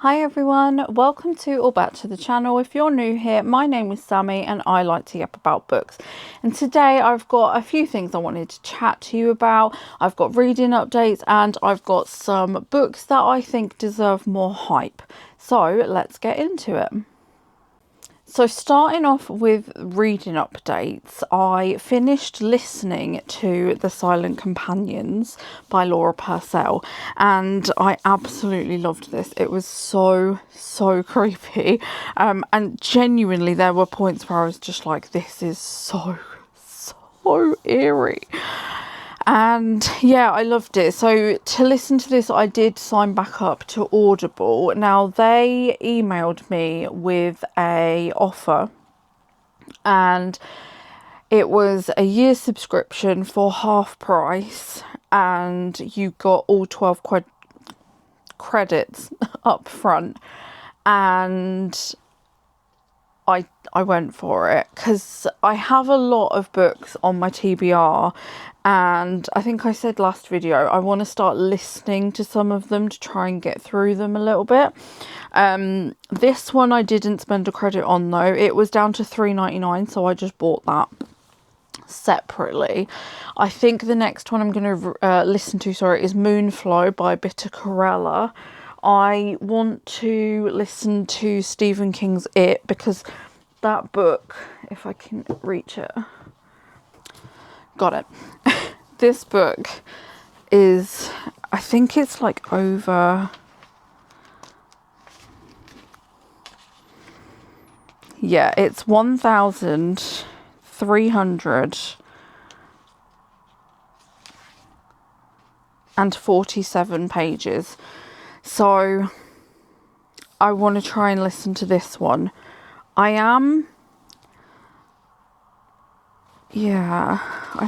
Hi everyone, welcome to or back to the channel. If you're new here, my name is Sammy and I like to yap about books. And today I've got a few things I wanted to chat to you about. I've got reading updates and I've got some books that I think deserve more hype. So let's get into it. So starting off with reading updates, I finished listening to The Silent Companions by Laura Purcell and I absolutely loved this. It was so creepy, and genuinely there were points where I was just like, this is so eerie. And yeah, I loved it. So to listen to this, I did sign back up to Audible. Now they emailed me with a offer and it was a year subscription for half price and you got all 12 credits up front, and I went for it because I have a lot of books on my TBR, and I think I said last video I want to start listening to some of them to try and get through them a little bit. This one I didn't spend a credit on though. It was down to $3.99, so I just bought that separately. I think the next one I'm going to listen to, is Moonflow by a bit of Karella. I want to listen to Stephen King's It because that book, if I can reach it, got it. This book is, I think it's like over, yeah, it's 1,347 pages. So I want to try and listen to this one. I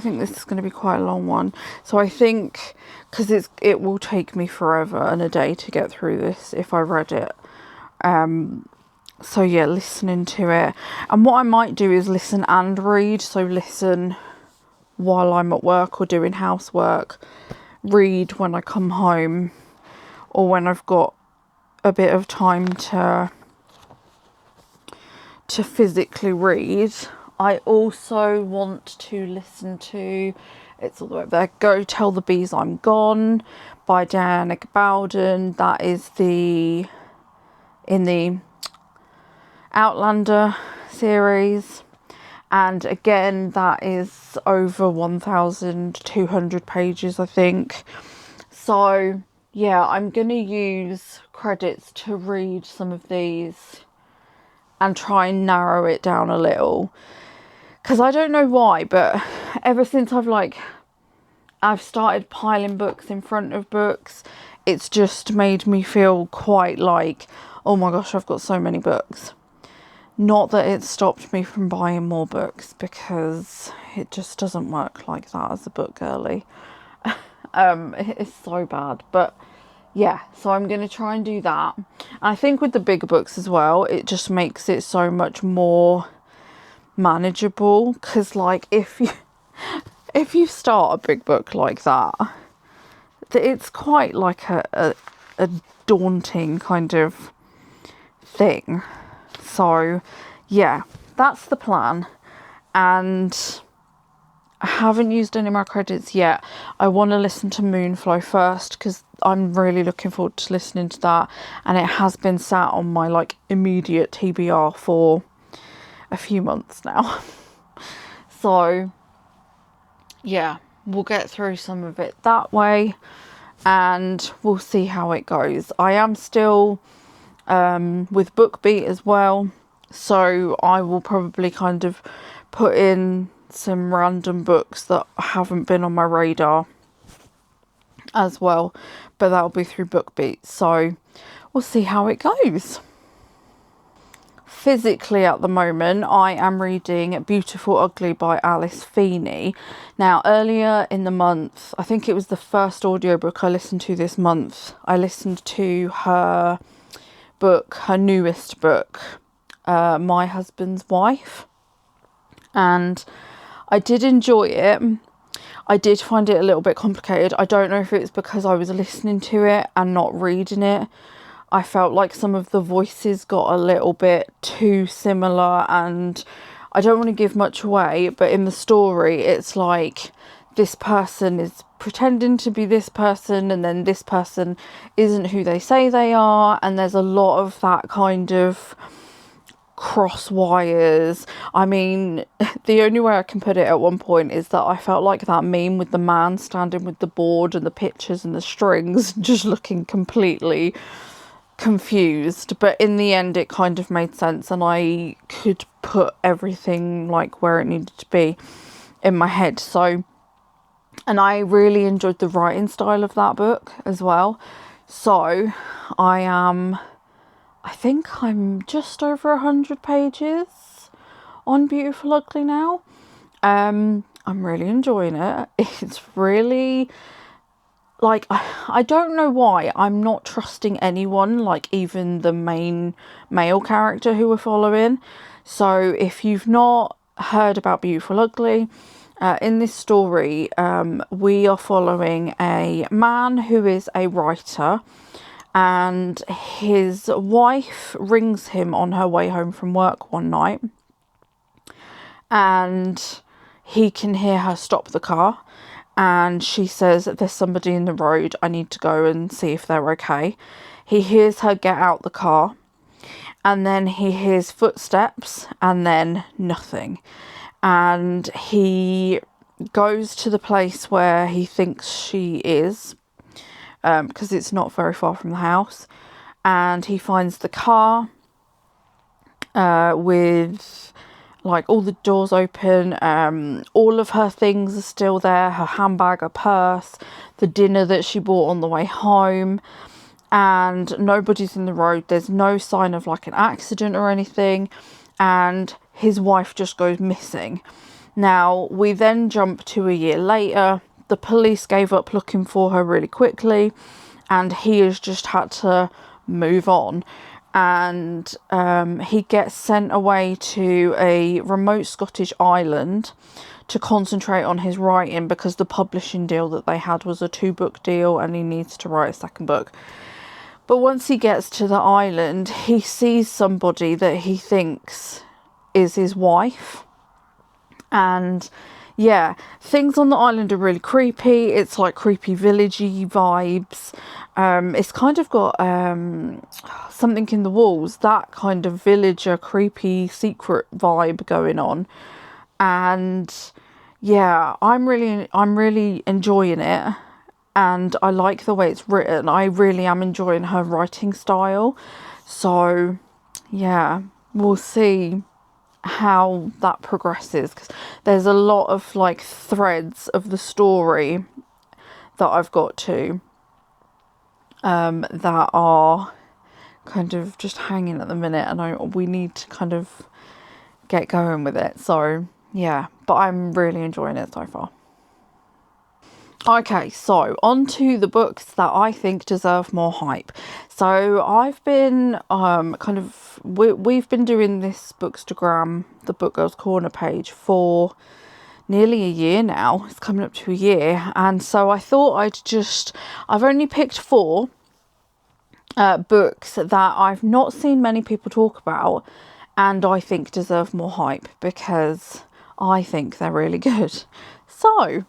think this is going to be quite a long one. So I think, because it will take me forever and a day to get through this if I read it. So yeah, listening to it. And what I might do is listen and read. So listen while I'm at work or doing housework. Read when I come home or when I've got a bit of time to physically read. I also want to listen to, it's all the way up there, Go Tell the Bees I'm Gone by Gabaldon. That is in the Outlander series. And again, that is over 1,200 pages, I think. So yeah, I'm going to use credits to read some of these and try and narrow it down a little. Because I don't know why, but ever since I've started piling books in front of books, it's just made me feel quite like, oh my gosh, I've got so many books. Not that it stopped me from buying more books, because it just doesn't work like that as a book girly. It's so bad, but yeah, so I'm going to try and do that. And I think with the bigger books as well, it just makes it so much more manageable, because like if you start a big book like that, it's quite like a daunting kind of thing. So yeah, that's the plan. And I haven't used any of my credits yet. I want to listen to Moonflow first because I'm really looking forward to listening to that, and it has been sat on my immediate TBR for a few months now. So yeah, we'll get through some of it that way and we'll see how it goes. I am still with BookBeat as well, so I will probably kind of put in some random books that haven't been on my radar as well, but that'll be through BookBeat, so we'll see how it goes. Physically at the moment, I am reading Beautiful Ugly by Alice Feeney. Now earlier in the month, I think it was the first audiobook I listened to this month, I listened to her book, her newest book, My Husband's Wife, and I did enjoy it. I did find it a little bit complicated. I don't know if it's because I was listening to it and not reading it. I felt like some of the voices got a little bit too similar, and I don't want to give much away, but in the story it's like this person is pretending to be this person, and then this person isn't who they say they are, and there's a lot of that kind of cross wires. I mean, the only way I can put it at one point is that I felt like that meme with the man standing with the board and the pictures and the strings just looking completely confused, but in the end it kind of made sense, and I could put everything like where it needed to be in my head. So, and I really enjoyed the writing style of that book as well. So I think I'm just over 100 pages on Beautiful Ugly now. I'm really enjoying it. It's really, like, I don't know why I'm not trusting anyone, like even the main male character who we're following. So if you've not heard about Beautiful Ugly, in this story, we are following a man who is a writer, and his wife rings him on her way home from work one night, and he can hear her stop the car, and she says, there's somebody in the road, I need to go and see if they're okay. He hears her get out the car, and then he hears footsteps, and then nothing. And he goes to the place where he thinks she is, because it's not very far from the house, and he finds the car with like all the doors open, all of her things are still there, her handbag, her purse, the dinner that she bought on the way home, and nobody's in the road. There's no sign of like an accident or anything, and his wife just goes missing. Now we then jump to a year later. The police gave up looking for her really quickly, and he has just had to move on. And he gets sent away to a remote Scottish island to concentrate on his writing, because the publishing deal that they had was a 2-book deal, and he needs to write a second book. But once he gets to the island, he sees somebody that he thinks is his wife. And yeah, things on the island are really creepy. It's like creepy villagey vibes. It's kind of got Something in the Walls, that kind of villager creepy secret vibe going on. And yeah, I'm really enjoying it, and I like the way it's written. I really am enjoying her writing style. So yeah, we'll see how that progresses, because there's a lot of like threads of the story that I've got to that are kind of just hanging at the minute, and we need to kind of get going with it. So yeah, but I'm really enjoying it so far. Okay, so on to the books that I think deserve more hype. So I've been we've been doing this Bookstagram, the Book Girls Corner page, for nearly a year now. It's coming up to a year, and so I thought I've only picked 4 books that I've not seen many people talk about, and I think deserve more hype, because I think they're really good. So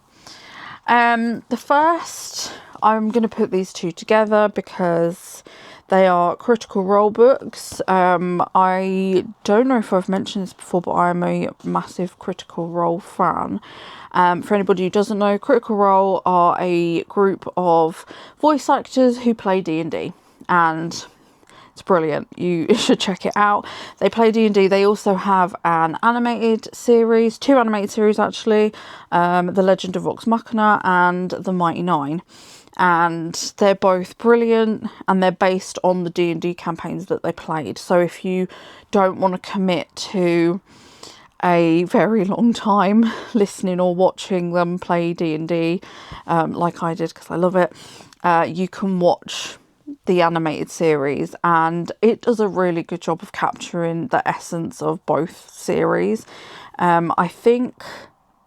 the first, I'm going to put these 2 together because they are Critical Role books. I don't know if I've mentioned this before, but I'm a massive Critical Role fan. For anybody who doesn't know, Critical Role are a group of voice actors who play D&D, and it's brilliant. You should check it out. They play D&D. They also have an animated series, 2 animated series actually, The Legend of Vox Machina and The Mighty Nein. And they're both brilliant, and they're based on the D&D campaigns that they played. So if you don't want to commit to a very long time listening or watching them play D&D, like I did because I love it, you can watch the animated series, and it does a really good job of capturing the essence of both series. I think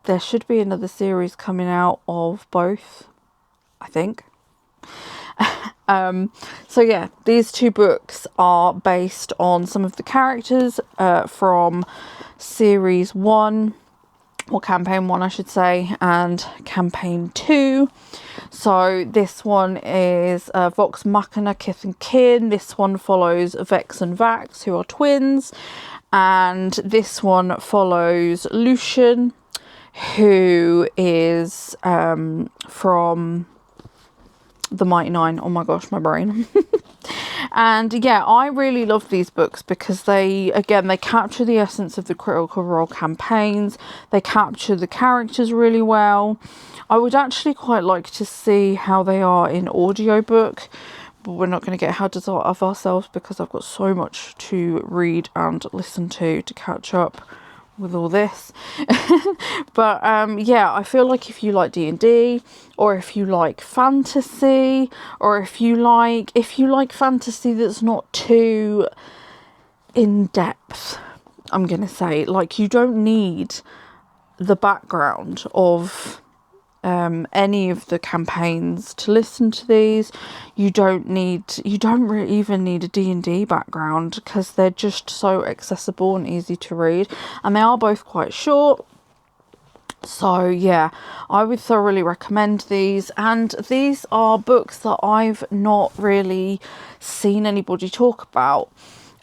there should be another series coming out of both, I think. So yeah, these two books are based on some of the characters from series 1, or campaign 1 I should say, and campaign 2. So this one is Vox Machina, Kith and Kin. This one follows Vex and Vax, who are twins, and this one follows Lucien, who is from the Mighty Nine. Oh my gosh, my brain. And yeah, I really love these books because they capture the essence of the Critical Role campaigns. They capture the characters really well. I would actually quite like to see how they are in audiobook, but we're not going to get ahead of ourselves because I've got so much to read and listen to catch up with all this. But yeah, I feel like if you like D&D, or if you like fantasy, or if you like fantasy that's not too in depth, I'm gonna say, like, you don't need the background of any of the campaigns to listen to these. You don't really even need a D&D background, because they're just so accessible and easy to read, and they are both quite short. So yeah, I would thoroughly recommend these, and these are books that I've not really seen anybody talk about.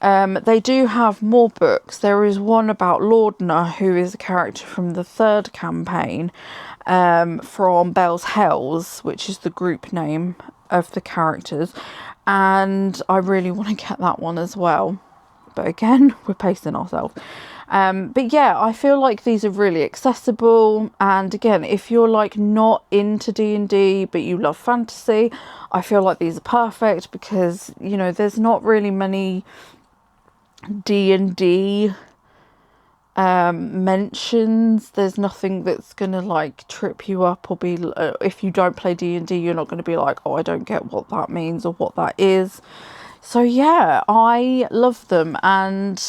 They do have more books. There is one about Laudner, who is a character from the 3rd campaign, from Bell's Hells, which is the group name of the characters, and I really want to get that one as well, but again, we're pacing ourselves. But yeah, I feel like these are really accessible, and again, if you're like not into D&D but you love fantasy, I feel like these are perfect, because you know, there's not really many D&D mentions. There's nothing that's gonna like trip you up, or be if you don't play D&D, you're not going to be like, oh, I don't get what that means or what that is. So yeah, I love them, and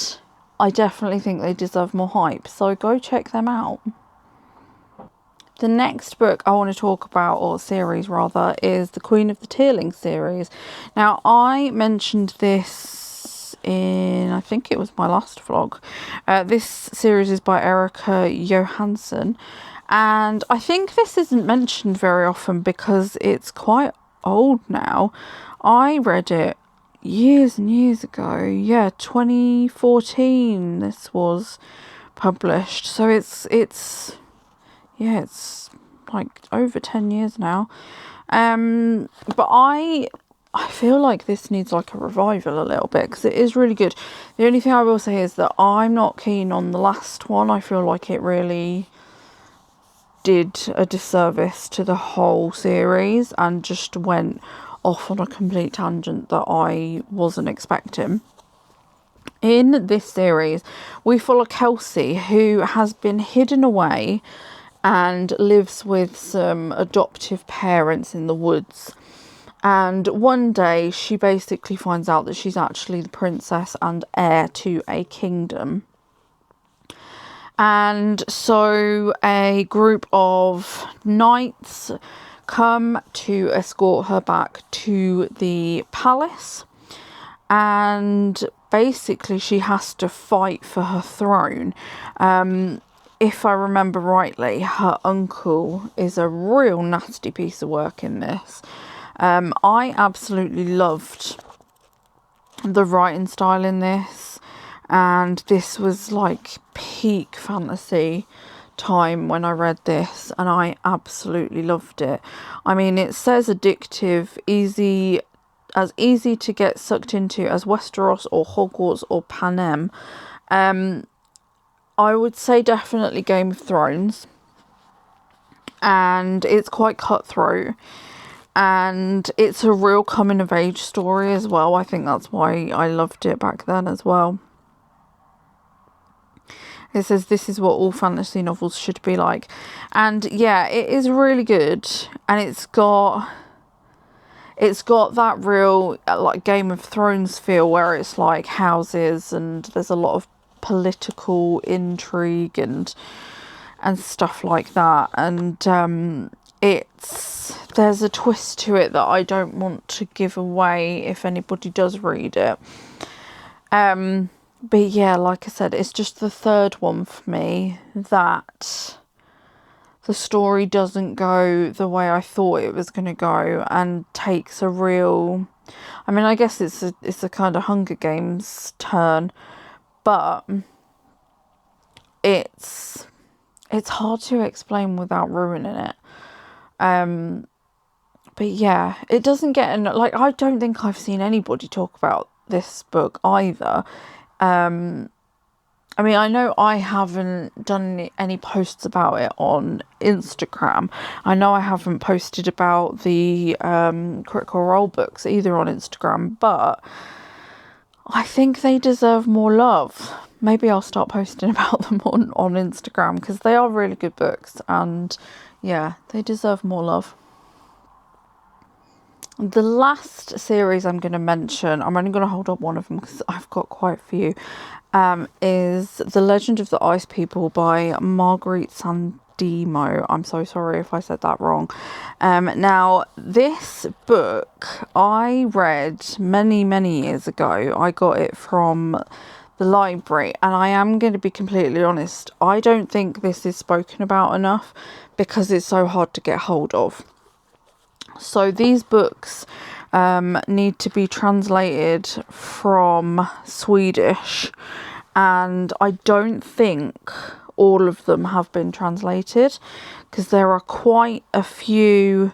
I definitely think they deserve more hype, so go check them out. The next book I want to talk about, or series rather, is the Queen of the Tearling series. Now, I mentioned this in, I think it was my last vlog. This series is by Erika Johansen, and I think this isn't mentioned very often because it's quite old now. I read it years and years ago. Yeah, 2014 this was published, so it's like over 10 years now. But I feel like this needs like a revival a little bit, because it is really good. The only thing I will say is that I'm not keen on the last one. I feel like it really did a disservice to the whole series and just went off on a complete tangent that I wasn't expecting. In this series, we follow Kelsey, who has been hidden away and lives with some adoptive parents in the woods. And one day she basically finds out that she's actually the princess and heir to a kingdom. And so a group of knights come to escort her back to the palace, and basically she has to fight for her throne. If I remember rightly, her uncle is a real nasty piece of work in this. I absolutely loved the writing style in this, and this was like peak fantasy time when I read this, and I absolutely loved it. I mean, it says addictive, easy to get sucked into as Westeros or Hogwarts or Panem. I would say definitely Game of Thrones, and it's quite cutthroat, and it's a real coming of age story as well. I think that's why I loved it back then as well. It says this is what all fantasy novels should be like, and yeah, it is really good, and it's got that real like Game of Thrones feel, where it's like houses and there's a lot of political intrigue and stuff like that, and there's a twist to it that I don't want to give away if anybody does read it. But yeah, like I said, it's just the third one for me that the story doesn't go the way I thought it was going to go, and takes a real... I mean, I guess it's a kind of Hunger Games turn, but it's hard to explain without ruining it. But yeah, it doesn't get like, I don't think I've seen anybody talk about this book either. I mean, I know I haven't done any posts about it on Instagram. I know I haven't posted about the Critical Role books either on Instagram, but I think they deserve more love. Maybe I'll start posting about them on Instagram, because they are really good books, and yeah, they deserve more love. The last series I'm going to mention, I'm only going to hold up one of them because I've got quite a few, is The Legend of the Ice People by Margit Sandemo. I'm so sorry if I said that wrong. Now, this book I read many, many years ago. I got it from the library, and I am going to be completely honest, I don't think this is spoken about enough because it's so hard to get hold of. So these books need to be translated from Swedish, and I don't think all of them have been translated, because there are quite a few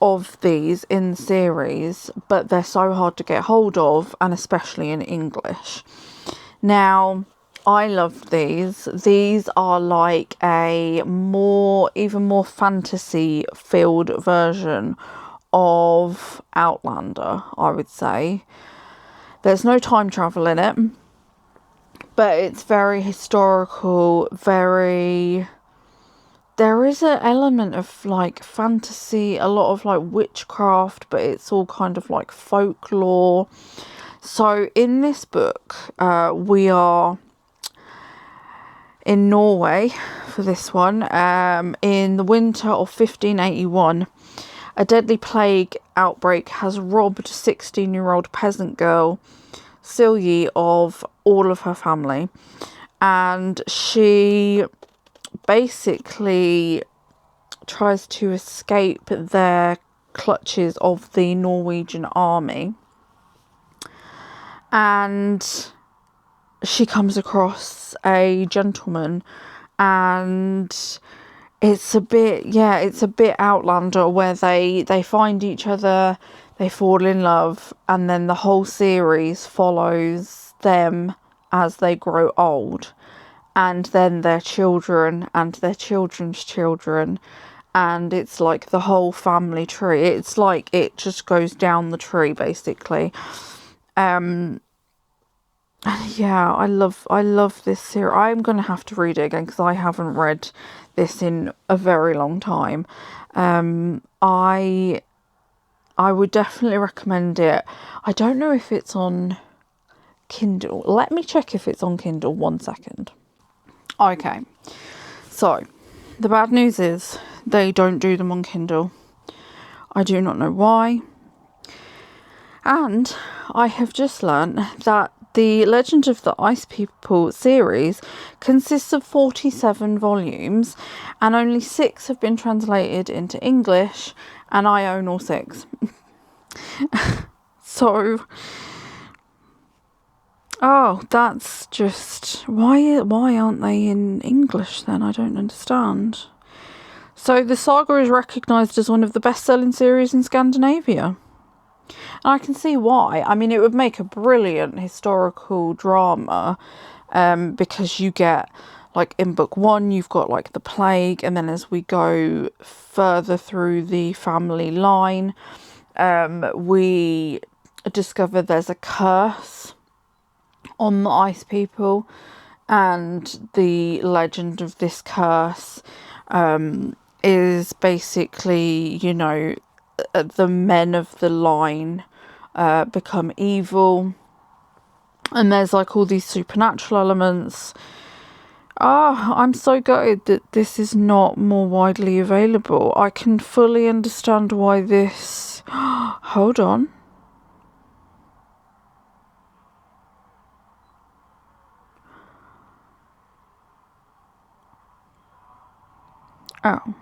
of these in the series, but they're so hard to get hold of, and especially in English. Now, I love these. These are like a even more fantasy filled version of Outlander, I would say. There's no time travel in it, but it's very historical, there is an element of like fantasy, a lot of like witchcraft, but it's all kind of like folklore. So in this book, we are in Norway for this one, in the winter of 1581. A deadly plague outbreak has robbed 16-year-old peasant girl Silje of all of her family, and she basically tries to escape their clutches of the Norwegian army, and she comes across a gentleman, and it's a bit Outlander, where they find each other, they fall in love, and then the whole series follows them as they grow old, and then their children and their children's children, and it's like the whole family tree. It's like it just goes down the tree, basically. Yeah, I love this series. I'm going to have to read it again because I haven't read this in a very long time. I would definitely recommend it. I don't know if it's on Kindle. Let me check if it's on Kindle. 1 second. Okay, so the bad news is they don't do them on Kindle. I do not know why. And I have just learned that the Legend of the Ice People series consists of 47 volumes, and only 6 have been translated into English, and I own all 6. So, oh, that's just... Why aren't they in English then? I don't understand. So the saga is recognised as one of the best-selling series in Scandinavia. And I can see why. I mean, it would make a brilliant historical drama, because you get, like, in book 1, you've got, like, the plague, and then as we go further through the family line, we discover there's a curse on the Ice People, and the legend of this curse is basically, you know, the men of the line become evil, and there's like all these supernatural elements. Ah, I'm so gutted that this is not more widely available. I can fully understand why this... Hold on. Oh.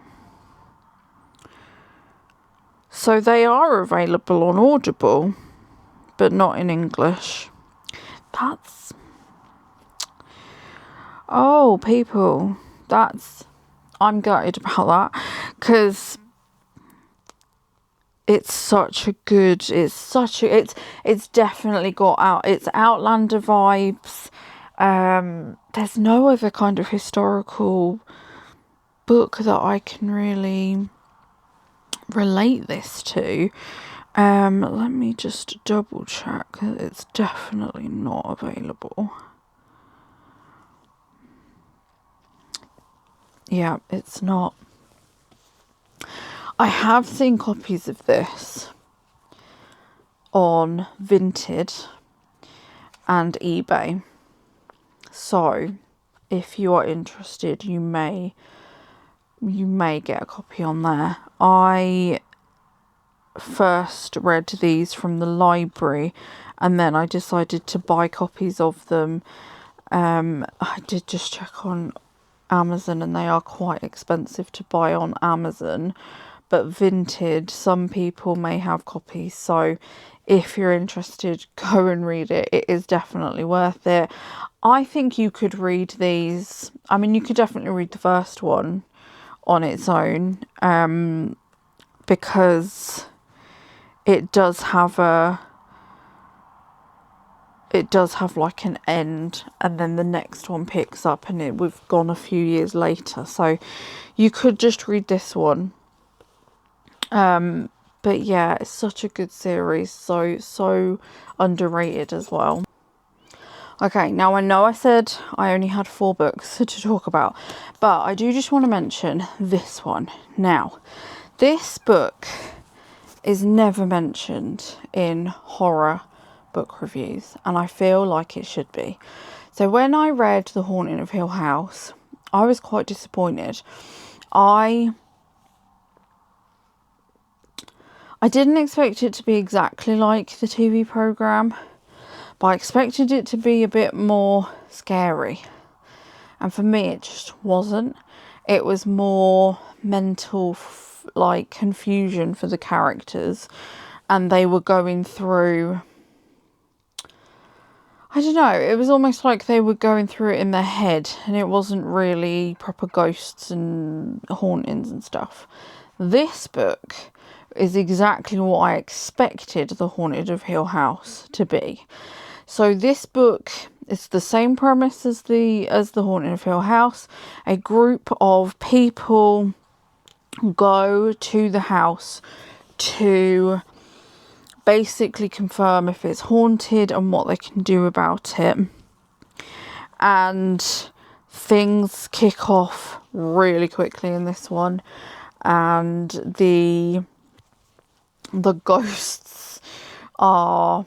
So they are available on Audible, but not in English. That's... Oh, people. That's... I'm gutted about that, because it's such a good... It's definitely got out... It's Outlander vibes. There's no other kind of historical book that I can really relate this to. Let me just double check that it's definitely not available. Yeah, it's not. I have seen copies of this on Vinted and eBay. So, if you are interested, you may get a copy on there. I first read these from the library, and then I decided to buy copies of them. I did just check on Amazon, and they are quite expensive to buy on Amazon, but Vinted, some people may have copies, so if you're interested, go and read it. It is definitely worth it. I think you could read these. I mean, you could definitely read the first one on its own, because it does have like an end, and then the next one picks up, and we've gone a few years later, so you could just read this one. But yeah, it's such a good series, so underrated as well. Okay, now I know I said I only had 4 books to talk about, but I do just want to mention this one. Now, this book is never mentioned in horror book reviews, and I feel like it should be. So when I read The Haunting of Hill House, I was quite disappointed. I didn't expect it to be exactly like the TV programme, but I expected it to be a bit more scary. And for me, it just wasn't. It was more mental, like, confusion for the characters. And they were going through... I don't know, it was almost like they were going through it in their head, and it wasn't really proper ghosts and hauntings and stuff. This book is exactly what I expected The Haunted of Hill House to be. So this book is the same premise as the Haunted of Hill House. A group of people go to the house to basically confirm if it's haunted and what they can do about it. And things kick off really quickly in this one, and the ghosts are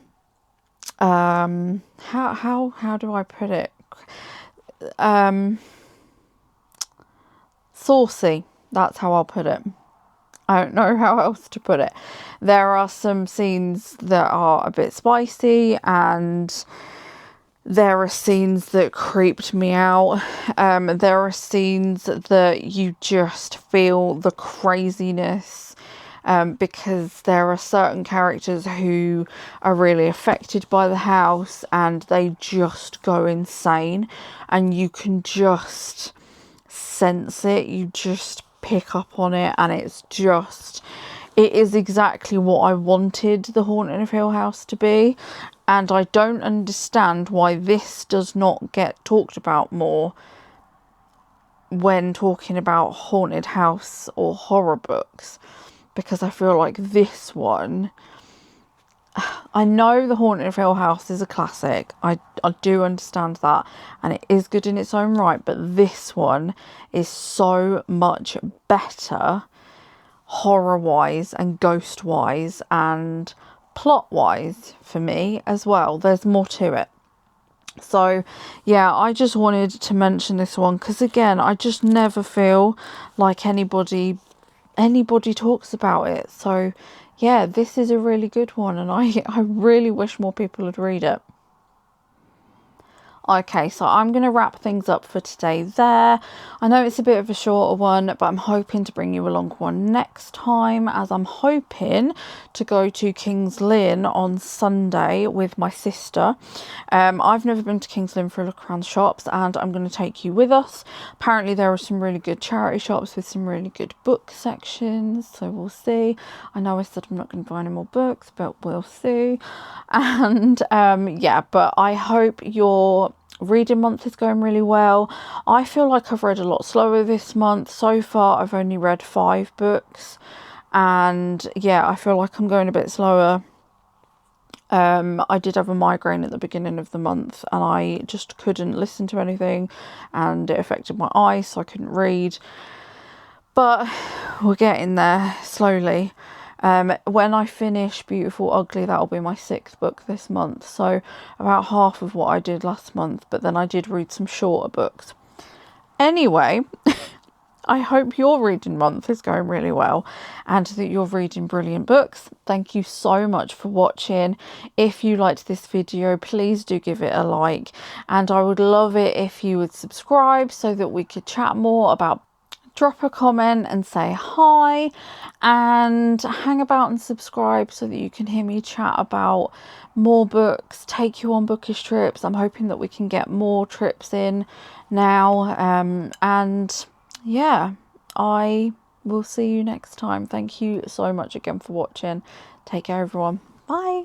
how do I put it? Saucy. That's how I'll put it. I don't know how else to put it. There are some scenes that are a bit spicy, and there are scenes that creeped me out. There are scenes that you just feel the craziness, because there are certain characters who are really affected by the house, and they just go insane, and you can just sense it. You just pick up on it, and it is exactly what I wanted The Haunting of Hill House to be. And I don't understand why this does not get talked about more when talking about haunted house or horror books, because I feel like this one, I know The Haunting of Hill House is a classic. I do understand that, and it is good in its own right, but this one is so much better horror-wise and ghost-wise and plot-wise for me as well. There's more to it. So yeah, I just wanted to mention this one because again, I just never feel like anybody talks about it. So yeah, this is a really good one, and I really wish more people would read it. Okay, so I'm going to wrap things up for today there. I know it's a bit of a shorter one, but I'm hoping to bring you a longer one next time, as I'm hoping to go to King's Lynn on Sunday with my sister. I've never been to King's Lynn for a look around the shops, and I'm going to take you with us. Apparently there are some really good charity shops with some really good book sections, so we'll see. I know I said I'm not going to buy any more books, but we'll see. And yeah, but I hope your reading month is going really well. I feel like I've read a lot slower this month. So far I've only read 5 books, and yeah, I feel like I'm going a bit slower. I did have a migraine at the beginning of the month, and I just couldn't listen to anything, and it affected my eyes, so I couldn't read. But we're getting there slowly. When I finish Beautiful Ugly, that'll be my 6th book this month, so about half of what I did last month, but then I did read some shorter books. Anyway, I hope your reading month is going really well and that you're reading brilliant books. Thank you so much for watching. If you liked this video, please do give it a like, and I would love it if you would subscribe so that we could chat more about. Drop a comment and say hi, and hang about and subscribe so that you can hear me chat about more books, take you on bookish trips. I'm hoping that we can get more trips in now, and yeah, I will see you next time. Thank you so much again for watching. Take care, everyone. Bye.